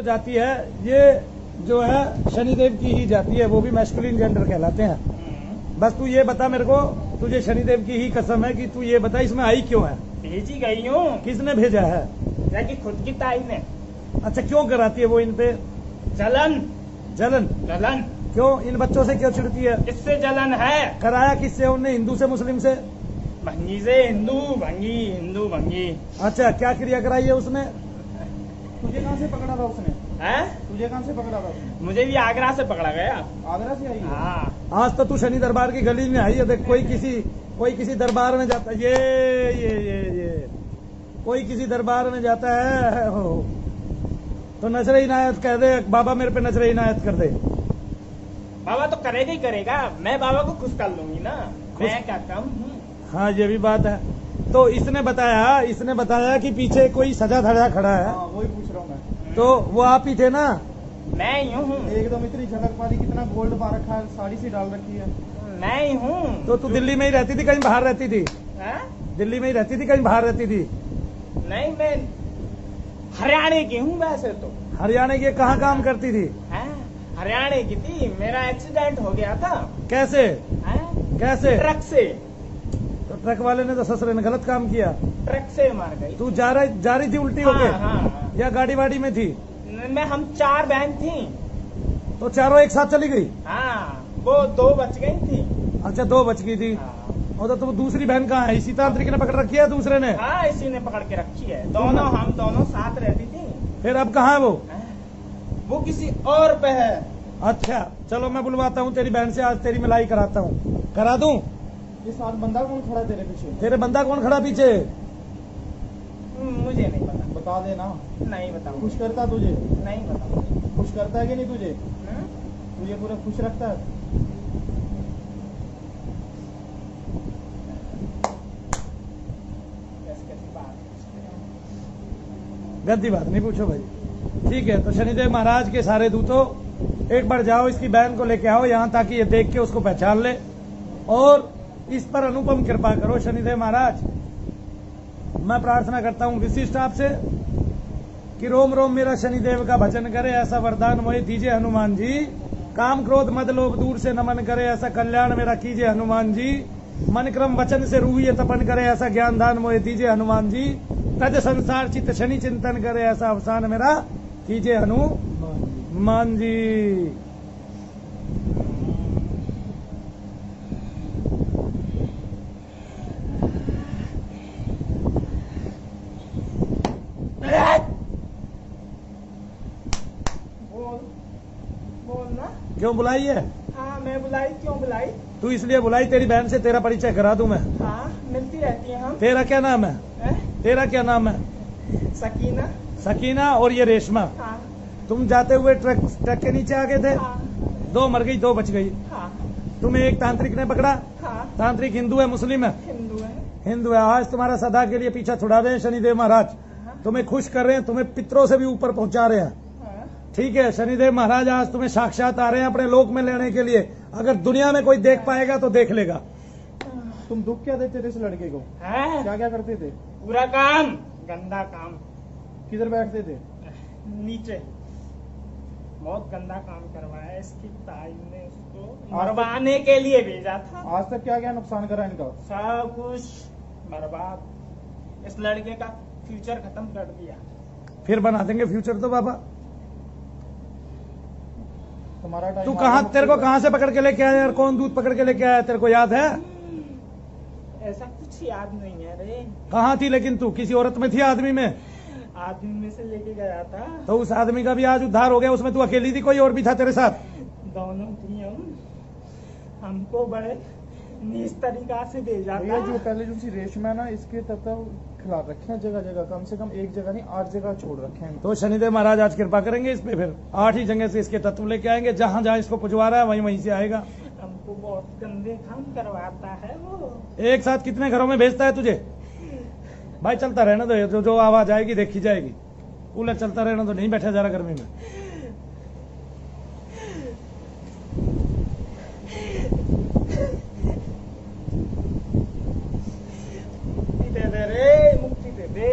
तो जाती है, ये जो है शनिदेव की ही जाती है, वो भी मैस्कुलिन जेंडर कहलाते हैं। बस तू ये बता मेरे को, तुझे शनिदेव की ही कसम है कि तू ये बता इसमें आई क्यों है? भेजी गई हूँ। किसने भेजा है? कि खुद की ताई ने। अच्छा, क्यों कराती है वो इन पे जलन? जलन? जलन क्यों? इन बच्चों से क्यों चिढ़ती है? किससे जलन है? कराया किससे उनने? हिंदू से, मुस्लिम से? भंगी से। हिंदू भंगी। अच्छा, क्या क्रिया कराई है उसने? तुझे कहाँ से पकड़ा था उसने? है? तुझे कहाँ से पकड़ा था उसने? मुझे भी आगरा से पकड़ा गया। आगरा से आई है? हाँ। आज तो तू शनि दरबार की गली में आई है। देख, कोई किसी दरबार में जाता है, ये कोई किसी दरबार में जाता है तो नजर इनायत कह दे, बाबा मेरे पे नजर इनायत कर दे। बाबा तो करेगा ही करेगा, मैं बाबा को खुश कर लूंगी ना। मैं क्या कम हूँ? हाँ, ये भी बात है। तो इसने बताया कि पीछे कोई सजा धजा खड़ा है। हाँ, वही पूछ रहा हूँ मैं। तो वो आप ही थे ना? मैं ही हूँ। एकदम इतनी झलक वाली, कितना गोल्ड पा रखा है, साड़ी सी डाल रखी है। मैं ही हूँ। तो तू दिल्ली में ही रहती थी, कहीं बाहर रहती थी? है? दिल्ली में ही रहती थी, कहीं बाहर रहती थी? नहीं, मैं हरियाणा की हूँ वैसे तो। हरियाणा की? कहाँ काम करती थी? है? हरियाणा की थी। मेरा एक्सीडेंट हो गया था। कैसे? है? कैसे? ट्रक से। तो ट्रक वाले ने तो ससुरे ने गलत काम किया। ट्रक से मार गई। तू जा रही थी उल्टी होके? हाँ। या गाड़ी वाड़ी में थी? हम 4 बहन थी। तो चारों एक साथ चली गई? हाँ, वो 2 बच गई थी। अच्छा, 2 बच गई थी। हाँ। और तो दूसरी बहन कहाँ है? इसी तांत्रिक ने पकड़ रखी है दूसरे ने? हाँ, इसी ने पकड़ के रखी है। हम दोनों साथ रहती थी। फिर अब कहाँ है वो? वो किसी और पे है। अच्छा, चलो मैं बुलवाता हूँ तेरी बहन से, आज तेरी मिलाई कराता हूँ। करा दूं? ये साथ बंदा कौन खड़ा है तेरे पीछे? तेरे बंदा कौन खड़ा पीछे? मुझे नहीं पता। बता देना। नहीं बताऊँ। खुश करता तुझे? नहीं बताऊँ। खुश करता है कि नहीं तुझे? तुझे पूरा खुश रखता है? गंदी बात नहीं पूछो भाई। ठीक है, तो शनिदेव महाराज के सारे दूतों एक बार जाओ, इसकी बहन को लेके आओ यहाँ, ताकि ये देख के उसको पहचान ले और इस पर अनुपम कृपा करो। शनिदेव महाराज, मैं प्रार्थना करता हूँ विशिष्ट आपसे कि रोम रोम मेरा शनिदेव का भजन करे, ऐसा वरदान मोहे दीजिए हनुमान जी। काम क्रोध मद लोभ दूर से नमन करे, ऐसा कल्याण मेरा कीजिए हनुमान जी। मन क्रम वचन से रूहिए तपन करे, ऐसा ज्ञान दान मोहे दीजिए हनुमान जी। तज संसार चित्त शनि चिंतन करे, ऐसा अवसान मेरा कीजिए हनुमान जी। बोल ना। क्यों बुलाई है? हाँ, मैं बुलाई। क्यों बुलाई? तू इसलिए बुलाई, तेरी बहन से तेरा परिचय करा दूं मैं। हाँ, मिलती रहती है हम। तेरा क्या नाम है? तेरा क्या नाम है? सकीना। सकीना। और ये रेशमा। हाँ। तुम जाते हुए ट्रक के नीचे आ गए थे? हाँ। 2 मर गई, 2 बच गई। हाँ। तुम्हें एक तांत्रिक ने पकड़ा। हाँ। तांत्रिक हिंदू है मुस्लिम है? हिंदू है। हिंदू है। आज तुम्हारा सदा के लिए पीछा छुड़ा रहे हैं शनिदेव महाराज। तुम्हें खुश कर रहे हैं, तुम्हें पितरों से भी ऊपर पहुंचा रहे हैं। ठीक है, शनिदेव महाराज आज तुम्हें साक्षात आ रहे हैं अपने लोक में लेने के लिए। अगर दुनिया में कोई देख पाएगा तो देख लेगा। तुम दुख क्या देते थे इस लड़के को? क्या क्या करते थे? पूरा काम, गंदा काम। किधर बैठते थे? नीचे। बहुत गंदा काम करवाया। इसकी ताई ने उसको मरवाने के लिए भेजा था। आज तक क्या क्या नुकसान करा इनका? सब कुछ बर्बाद। इस लड़के का फ्यूचर खत्म कर दिया। फिर बना देंगे फ्यूचर तो बाबा। तुम्हारा टाइम। तू कहाँ, तेरे को कहाँ से पकड़ के लेके आया यार? कौन दूध पकड़ के लेके आया, तेरे को याद है? ऐसा कुछ याद नहीं है रे। कहाँ थी लेकिन तू? किसी औरत में थी, आदमी में? आदमी में से लेके गया था। तो उस आदमी का भी आज उद्धार हो गया। उसमें तू अकेली थी, कोई और भी था तेरे साथ? दोनों थी हम। हमको बड़े नीच तरीका से भेजा था। ये जो पहले जो सी रेशमा है ना, इसके तत्व खिला रखे हैं जगह जगह, कम से कम एक जगह नहीं 8 जगह छोड़ रखे हैं। तो शनिदेव महाराज आज कृपा करेंगे इस पे, फिर 8 ही जगह से इसके तत्व लेके आएंगे। जहां जहां इसको पुजवा रहा है वहीं से आएगा। हमको बहुत गंदे काम करवाता है वो। एक साथ कितने घरों में भेजता है तुझे? भाई चलता रहना दो, जो आवाज आएगी देखी जाएगी। कूलर चलता रहना तो, नहीं बैठा जा रहा गर्मी में। दे दे रे, मुक्ति दे दे।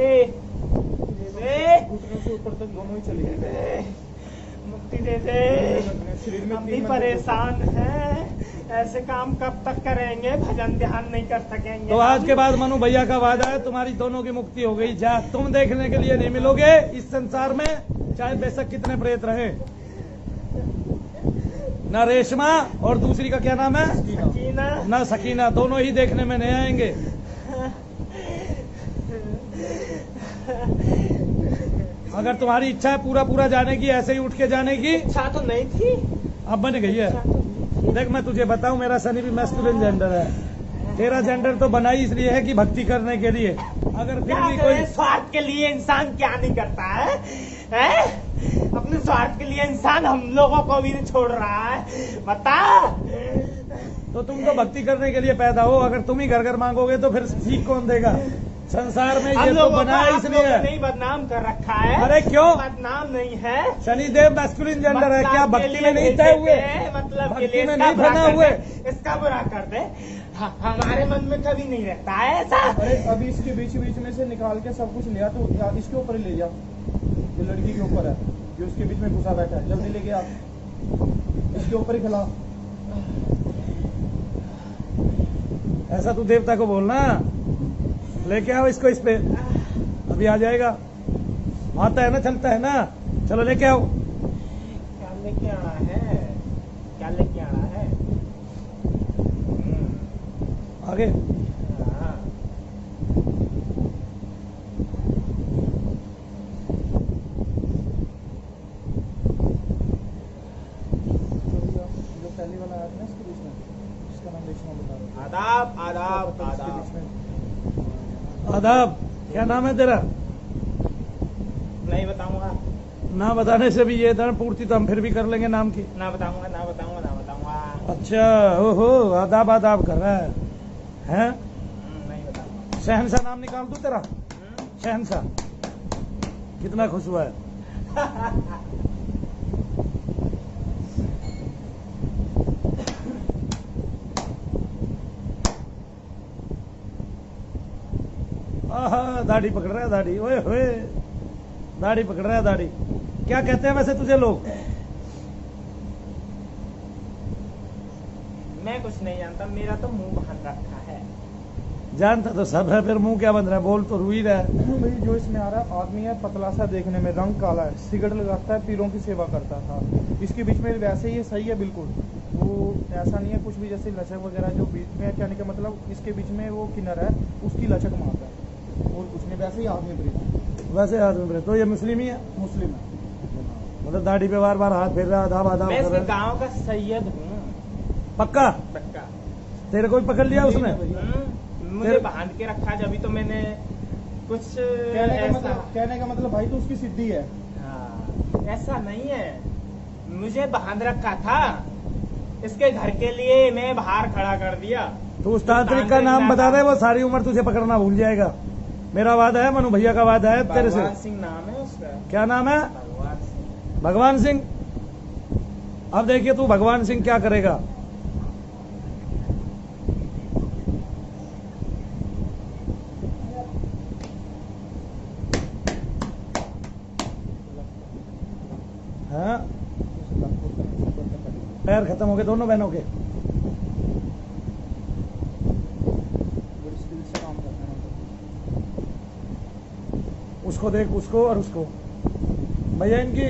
से ऊपर तक दोनों ही चले गए। मुक्ति दे दे, शरीर में हम भी 3 मंदिर परेशान हैं। ऐसे काम कब तक करेंगे, भजन ध्यान नहीं कर सकेंगे। तो आज के बाद मनु भैया का वादा है, तुम्हारी दोनों की मुक्ति हो गई। जा, तुम देखने के लिए नहीं मिलोगे इस संसार में, चाहे बेशक कितने प्रेत रहे। ना रेशमा और दूसरी का क्या नाम है, सकीना। ना सकीना, दोनों ही देखने में नहीं आएंगे। अगर तुम्हारी इच्छा है पूरा पूरा जाने की, ऐसे ही उठ के जाने की, इच्छा तो नहीं थी, अब बन गई है। इच्छा तो नहीं थी। देख मैं तुझे बताऊं, मेरा शनि भी मैस्कुलिन जेंडर है। तेरा जेंडर तो बना ही इसलिए है कि भक्ति करने के लिए। अगर फिर क्या भी करे, कोई स्वार्थ के लिए इंसान क्या नहीं करता है, हैं? अपने स्वार्थ के लिए इंसान हम लोगों को भी नहीं छोड़ रहा है, बता। तो तुम तो भक्ति करने के लिए पैदा हो, अगर तुम ही घर घर मांगोगे तो फिर सीख कौन देगा। संसार में हम ये तो लोगों बना को है आप लोगों इसलिए। ने नहीं बदनाम कर रखा है। अरे क्यों? बदनाम नहीं है, शनिदेव मैस्कुलिन जेंडर है, क्या मतलब के भक्ति लिए में नहीं भेजे तय हुए, थे, मतलब के भक्ति लिए में इसका नहीं बुरा बना कर हुए। दे, इसका बुरा कर दे। हमारे मन में कभी नहीं रहता है ऐसा। अरे अभी इसके बीच बीच में से निकाल के सब कुछ लिया, तो इसके ऊपर ही ले जा। ये लड़की के ऊपर है, ये उसके बीच में घुसा बैठा है, जल्दी लेके आ, इसके ऊपर ही खिला। ऐसा तू देवता को बोलना, लेके आओ इसको, इस पे अभी आ जाएगा। आता है ना, चलता है ना, चलो लेके आओ। क्या लेके आना है, क्या लेके आना है? आगे हाँ। जो पहली वाला आया था ना इसके बीच में, जिसका नाम रेशमा बता रहा था। आदाब आदाब इसके आदाब। बीच में आदाब, क्या नाम है तेरा? नहीं बताऊंगा, ना बताने से भी ये धर्म पूर्ति तो हम फिर भी कर लेंगे नाम की। ना बताऊंगा, ना बताऊंगा, ना बताऊंगा। अच्छा, ओहो, आदाब आदाब कर रहा है, हैं? नहीं बताऊंगा। शहनशाह नाम निकाल दूं तेरा? शहनशाह, कितना खुश हुआ है। आहा, दाढ़ी पकड़ रहा है, दाढ़ी, ओए होए, दाढ़ी पकड़ रहा है, दाढ़ी। क्या कहते हैं वैसे तुझे लोग? मैं कुछ नहीं जानता, मेरा तो मुंह बांध रखा है। जानता तो सब है, फिर मुंह क्या बंद रहा है, बोल तो रुई रहा है। भाई जो इसमें आ रहा है आदमी है, पतला सा देखने में, रंग काला है, सिगरेट लगाता है, पीरों की सेवा करता था। इसके बीच में वैसे ही सही है बिल्कुल, वो ऐसा नहीं है कुछ भी, जैसे लचक वगैरह जो बीच में है, कहने का मतलब इसके बीच में वो किन्नर है, उसकी लचक मारता है, और कुछ नहीं, वैसे ही आदमी ब्रिज, वैसे आदमी तो ये मुस्लिम ही है, मुस्लिम है। मतलब दाढ़ी पे बार बार हाथ फेर रहा, आदाब आदाब मैं कर इसके रहा है। गांव का सैयद हूँ, पक्का? पक्का। तेरे को भी पकड़ लिया उसने? मुझे फिर- बांध के रखा, जब तो मैंने कुछ कहने का मतलब भाई तो उसकी सिद्धि है। हाँ, ऐसा नहीं है, मुझे बांध रखा था, इसके घर के लिए मैं बाहर खड़ा कर दिया। तो उस तांत्रिक का नाम बता दे, वो सारी उम्र तुझे पकड़ना भूल जाएगा। मेरा वादा है, मनु भैया का वादा है तेरे से। भगवान सिंह नाम है उसका। क्या नाम है? भगवान सिंह। भगवान सिंह। अब देखिए तू भगवान सिंह क्या करेगा। हाँ, पैर खत्म हो गए दोनों बहनों के। बड़ी स्किल से काम करना है। उसको देख, उसको और उसको। भैया इनकी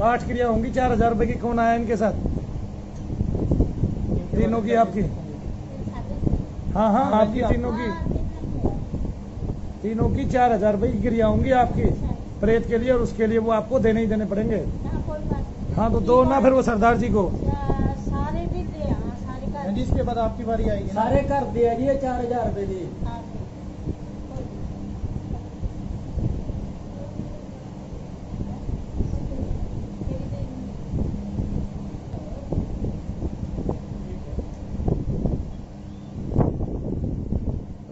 8 क्रिया होंगी, 4,000 रुपए की। कौन आया इनके साथ? तीनों की आपकी? हाँ हाँ, आपकी तीनों की 4,000 रुपए की क्रिया होंगी आपकी, प्रेत के लिए और उसके लिए, वो आपको देने ही देने पड़ेंगे। हाँ तो दो ना, फिर वो सरदार जी को। सारे भी दे, हाँ सारे कर जी इसके बाद आपकी बारी आएगी ना। सारे कर दिया जी, 4,000 रुपए दी।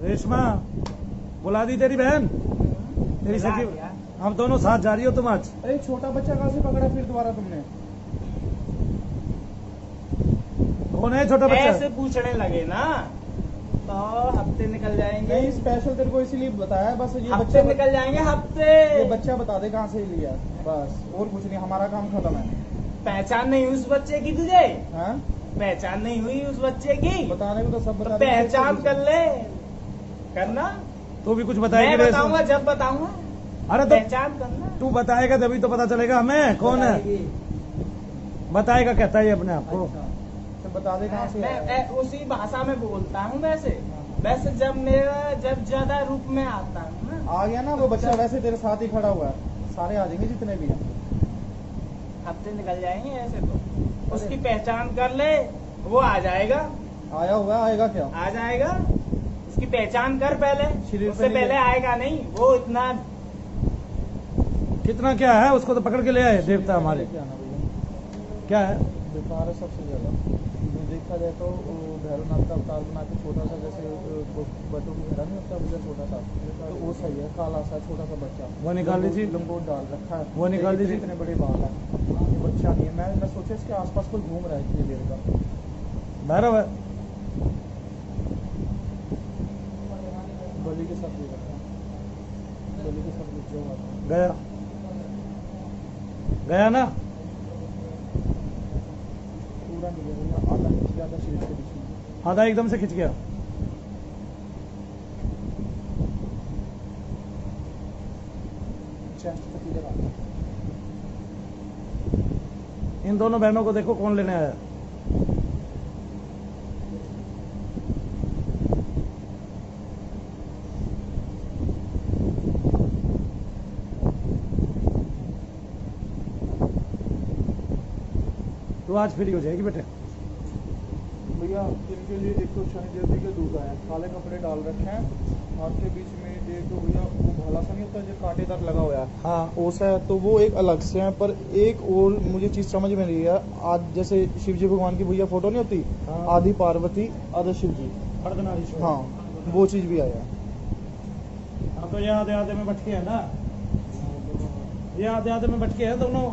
रेशमा बुला दी तेरी बहन, तेरी बुला सखी। दिया। हम दोनों साथ जा रही हो तुम आज? अरे छोटा बच्चा कहाँ से पकड़ा फिर दोबारा तुमने? कौन है छोटा बच्चा? ऐसे पूछने लगे ना, तो हफ्ते निकल जाएंगे। नहीं स्पेशल तेरे को इसीलिए बताया बस ये हफ्ते बच्चा निकल जाएंगे हफ्ते। ये बच्चा बता दे कहाँ से लिया बस और कुछ नहीं हमारा काम खत्म है। पहचान नहीं हुई उस बच्चे की तुझे? हाँ पहचान नहीं हुई उस बच्चे की? बताने को तो सब तो बता देंगे। पहचान कर ले, करना। तू भी कुछ मैं बताएगी रे? बताऊंगा जब बताऊंगा, अरे तो पहचान करना। तू बताएगा तभी तो पता चलेगा हमें कौन है। बताएगा कहता है अपने आप को। अच्छा, तो बता दे कहाँ से आया है। मैं उसी भाषा में बोलता हूँ वैसे जब ज्यादा रूप में आता हूँ ना। आ गया ना वो बच्चा वैसे तेरे साथ ही खड़ा हुआ है सारे आ जाएंगे जितने भी हैं। हफ्ते निकल जाएंगे ऐसे तो उसकी पहचान कर ले, वो आ जाएगा। आया हुआ है, आएगा क्या? आ जाएगा, उसकी पहचान कर पहले, शरीर पे उससे नहीं पहले आएगा नहीं वो इतना। कितना क्या है उसको तो पकड़ के ले आए देवता हमारे। क्या ना भैया क्या है? बेकार है सबसे ज्यादा। जो देखा जाए तो भैरवनाथ का अवतार बना के छोटा सा जैसे बच्चों की घड़ा नहीं होता भैया छोटा सा, तो वो सही है। काला सा छोटा सा बच्चा वो निकाल लीजिए। लंगोट डाल रखा है, वो निकाल लीजिए। इतने बड़े बाल है। ये बच्चा नहीं है। मैं सोचा इसके आसपास कोई घूम रहा है इतनी देर का। भैरव है। बलि के साथ ले रखा है, बलि के साथ बच्चे हुआ था। गया गया ना? पूरा नहीं गया, आधा खींच गया था शरीर के बीच में। आधा एकदम से खिंच गया। चेस्ट तक इधर आ गया। इन दोनों बहनों को देखो कौन लेने आया। तो आज फ्री हो जाएगी बेटे। भैया इनके लिए एक तो शनिदेव जी के दूध आए, काले कपड़े डाल रखे हैं, हाथ के बीच में एक तो भैया वो भाला सा नहीं होता जो कांटेदार लगा हुआ है, हाँ ओसा है, तो वो एक अलग से है। पर एक और मुझे चीज समझ में नहीं है, आज जैसे शिव जी भगवान की भैया फोटो नहीं होती, हाँ। आदि पार्वती आधा शिव जी, अर्धनारीश्वर। हाँ वो चीज भी आया है। हाँ तो ये आधे आधे में भटके है ना, ये आधे आधे में भटके हैं दोनों।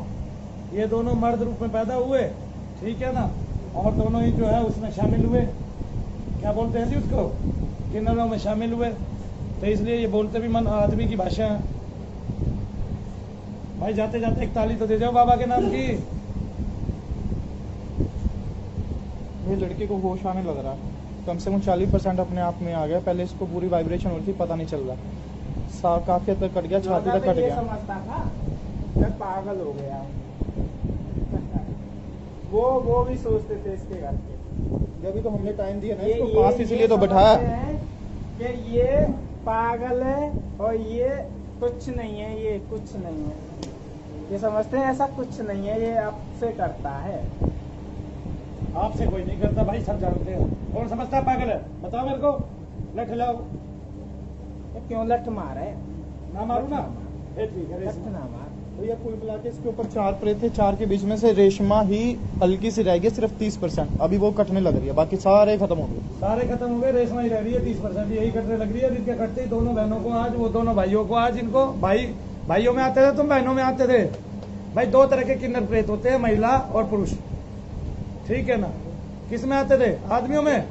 ये दोनों मर्द रूप में पैदा हुए, ठीक है ना, और दोनों ही जो है उसमें शामिल हुए। क्या बोलते हैं जी उसको? किन्नरों में शामिल हुए। तो इसलिए ये बोलते भी मन आदमी की भाषा है। भाई जाते जाते एक ताली तो दे जाओ बाबा के नाम की। ये लड़के को होश आने लग रहा है, कम से कम 40% अपने आप में आ गया। पहले इसको पूरी वाइब्रेशन हो रही थी, पता नहीं चल रहा। काफी हद तक कट गया, छाती तक कट ये गया। समझता था मैं पागल हो गया हूँ। वो भी सोचते थे इसके घर के। जब तो हमने टाइम दिया ना ये इसको पास, इसलिए तो बैठाया। समझते हैं कि ये पागल है और ये कुछ नहीं है, ये कुछ नहीं है। ये समझते हैं ऐसा कुछ नहीं है, ये आपसे करता है। आपसे कोई नहीं करता भाई, सब जानते हैं। कौन समझता है पागल है? बताओ मेरे को। लठ लाओ। ये क्यों लठ मारा है? ना मारू ना? ये ठीक है, लठ रेशमा। ना मार। भैया कुल मिला के इसके ऊपर 4 प्रेत थे, 4 के बीच में से रेशमा ही हल्की सी रह गई, सिर्फ 30%। अभी वो कटने लग रही है, बाकी सारे खत्म हो गए। सारे खत्म हो गए, रेशमा ही रह रही है 30%। यही कटने लग रही है। जिनके कटते ही दोनों बहनों को आज, वो दोनों भाइयों को आज, इनको भाइयों में आते थे, तुम बहनों में आते थे। भाई 2 तरह के किन्नर प्रेत होते हैं, महिला और पुरुष, ठीक है ना। किस में आते थे? आदमियों में,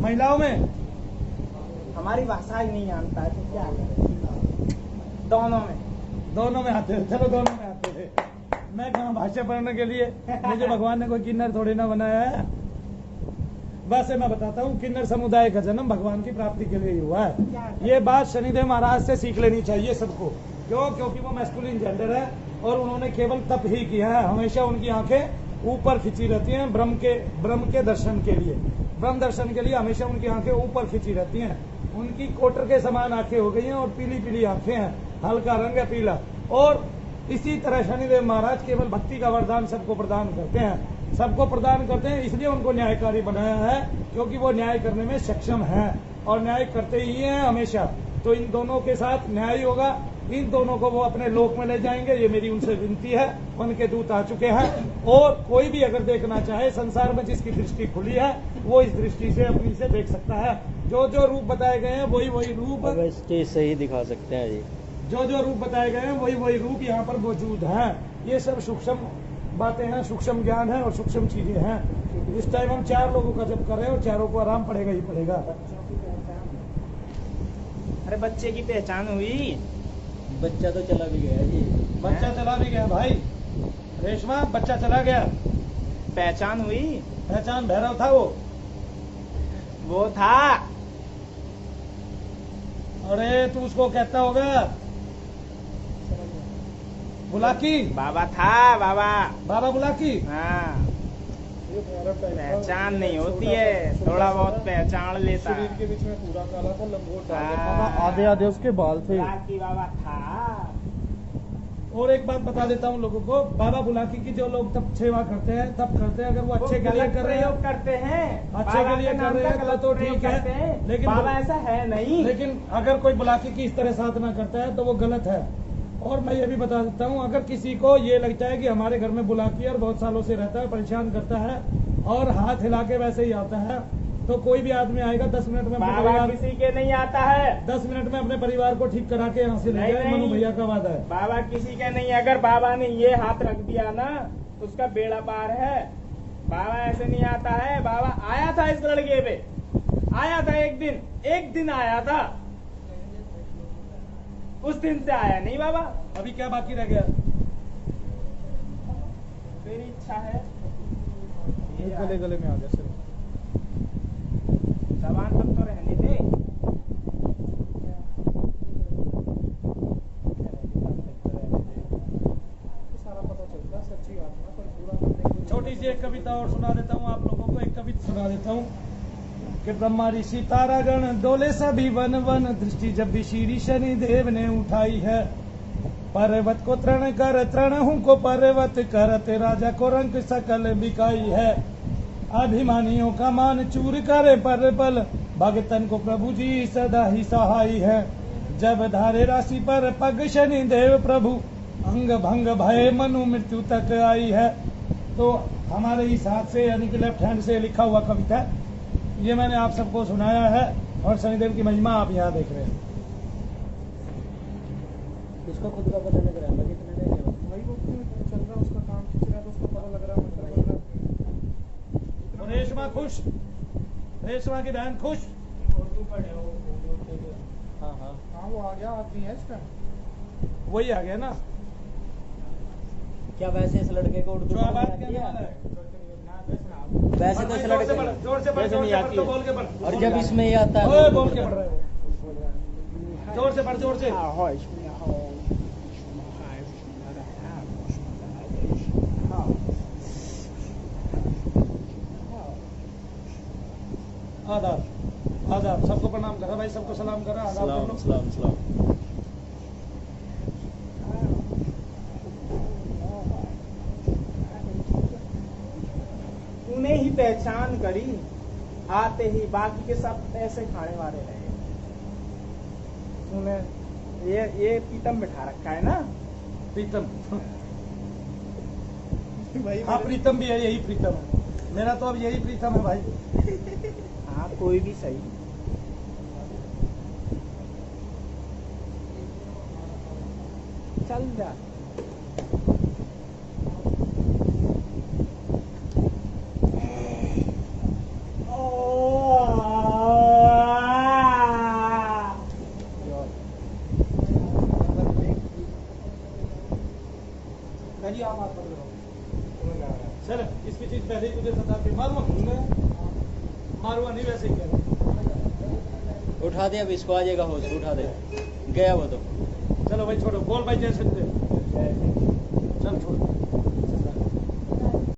महिलाओं में? हमारी भाषा ही नहीं जानता है तो क्या करें? दोनों में आते थे। चलो दोनों में आते थे। मैं कहाँ भाषा पढ़ने के लिए? मुझे भगवान ने कोई किन्नर थोड़ी ना बनाया है। वैसे मैं बताता हूँ, किन्नर समुदाय का जन्म भगवान की प्राप्ति के लिए ही हुआ है। ये बात शनिदेव महाराज से सीख लेनी चाहिए सबको। क्यों? क्योंकि वो मैस्कुलिन जेंडर है और उन्होंने केवल तप ही किया है। हमेशा उनकी आंखें ऊपर खिंची रहती हैं ब्रह्म के दर्शन के लिए। ब्रह्म दर्शन के लिए हमेशा उनकी आंखें ऊपर खिंची रहती हैं। उनकी कोटर के समान आंखें हो गई हैं और पीली पीली आंखें हैं, हल्का रंग है पीला। और इसी तरह शनिदेव महाराज केवल भक्ति का वरदान सबको प्रदान करते हैं, इसलिए उनको न्यायकारी बनाया है, क्योंकि वो न्याय करने में सक्षम है और न्याय करते ही हैं हमेशा। तो इन दोनों के साथ न्याय होगा, इन दोनों को वो अपने लोक में ले जाएंगे। ये मेरी उनसे विनती है। उनके दूत आ चुके हैं और कोई भी अगर देखना चाहे, संसार में जिसकी दृष्टि खुली है वो इस दृष्टि से अपनी से देख सकता है। जो जो रूप बताए गए हैं वही रूप, स्टेज से ही दिखा सकते हैं जी। जो रूप बताए गए हैं वही रूप यहाँ पर मौजूद है। ये सब सूक्ष्म बातें हैं, सूक्ष्म ज्ञान है और सूक्ष्म चीजें हैं। इस टाइम हम 4 लोगों का जब कर रहे हैं और चारों को आराम पड़ेगा ही पड़ेगा। अरे बच्चे की पहचान हुई? बच्चा तो चला भी गया जी। बच्चा चला भी गया भाई, रेशमा बच्चा चला गया। पहचान हुई? पहचान भैरव था वो था। अरे तू उसको कहता होगा बुलाकी, बाबा था बाबा। बाबा बुलाकी। हाँ, पहचान नहीं होती है, थोड़ा बहुत पहचान लेता शरीर है। के बीच में पूरा काला था, लंगोट हाँ। बाबा आधे आधे उसके बाल थे। बुलाकी बाबा था। और एक बात बता देता हूँ लोगों को, बाबा बुलाकी की जो लोग तब सेवा करते हैं तब करते हैं, अगर वो अच्छे के लिए गलत कर रहे प्रयोग हैं, करते हैं, अच्छे के लिए कर रहे हैं तो ठीक है, लेकिन बाबा ऐसा है नहीं। लेकिन अगर कोई बुलाकी की इस तरह साधना करता है तो वो गलत है। और मैं ये भी बता देता हूँ, अगर किसी को ये लगता है कि हमारे घर में बुलाकी और बहुत सालों से रहता है, परेशान करता है और हाथ हिला के वैसे ही आता है, तो कोई भी आदमी आएगा 10 मिनट में अपने बाबा परिवार, किसी के नहीं आता है। 10 मिनट में अपने परिवार को ठीक करा के यहाँ से ले नहीं, जाए, नहीं। मनु भैया का वादा है। बाबा किसी का नहीं, अगर बाबा ने ये हाथ रख दिया ना तो उसका बेड़ा पार है। बाबा ऐसे नहीं आता है। बाबा आया था इस लड़के पे, आया था एक दिन आया था, उस दिन से आया नहीं बाबा। अभी क्या बाकी रह गया? तेरी इच्छा है। गले गले में आ गया सिर्फ। जबान तक तो रहने दे। सारा पता चलता सच्ची आत्मा पर पूरा। छोटी सी एक कविता और सुना देता हूँ आप लोगों को, एक कविता सुना देता हूँ कि ब्रह्मा ऋषि तारागण डोले सभी वन वन, दृष्टि जब भी श्री शनि देव ने उठाई है, पर्वत को तृण कर तृणहु को पर्वत करत, राजा को रंग सकल बिकाई है, अभिमानियों का मान चूर करे पर बल, भगतन को प्रभु जी सदा ही सहाय है, जब धारे राशि पर पग शनि देव प्रभु, अंग भंग भय मनु मृत्यु तक आई है। तो हमारे इस हाथ से यानी कि लेफ्ट हैंड से लिखा हुआ कविता, ये मैंने आप सबको सुनाया है और शनिदेव की महिमा आप यहाँ देख रहे हैं। इसको खुद का पता लग रहा है कितने देंगे वो? वही वो चल रहा है, उसका काम खींच रहा है तो उसको पता लग रहा है, मतलब लग रहा है। और रेशमा खुश, रेशमा की बहन खुश। हाँ हाँ। हाँ वो आ गया, आदमी है इसका। वही आ गया ना क्या वैसे इस लड़के को उर्दू जो पढ़नी आवाज आती करने है? वाला है। वैसे तो इस जोर से लड़के पढ़, जोर से पढ़, वैसे जोर नहीं से पढ़, आती तो है। बोल के पढ़। और जब इसमें ये आता है ओए, वो बोल उर्दू के पढ़ता पढ़ है। रहे हो। जोर से पढ़, जोर से। आदाब आदाब, सबको प्रणाम करा भाई, सबको सलाम करा, आदाब कर लो। सलाम सलाम। तूने ही पहचान करी आते ही, बाकी के सब ऐसे खाने वाले रहे। तूने ये पीतम बिठा रखा है ना। प्रीतम, भाई हाँ प्रीतम भी है, यही प्रीतम है मेरा, तो अब यही प्रीतम है भाई। हाँ कोई भी सही। चल जा। चल इसकी चीज पहले ही तुझे बता के मारूंगा, मारूंगा नहीं वैसे ही कह रहा। उठा दे अब इसको, आ जाएगा होश, उठा दे, गया वो तो। चलो भाई छोड़ो, बोल भाई जय सच्चे, चल छोड़ो।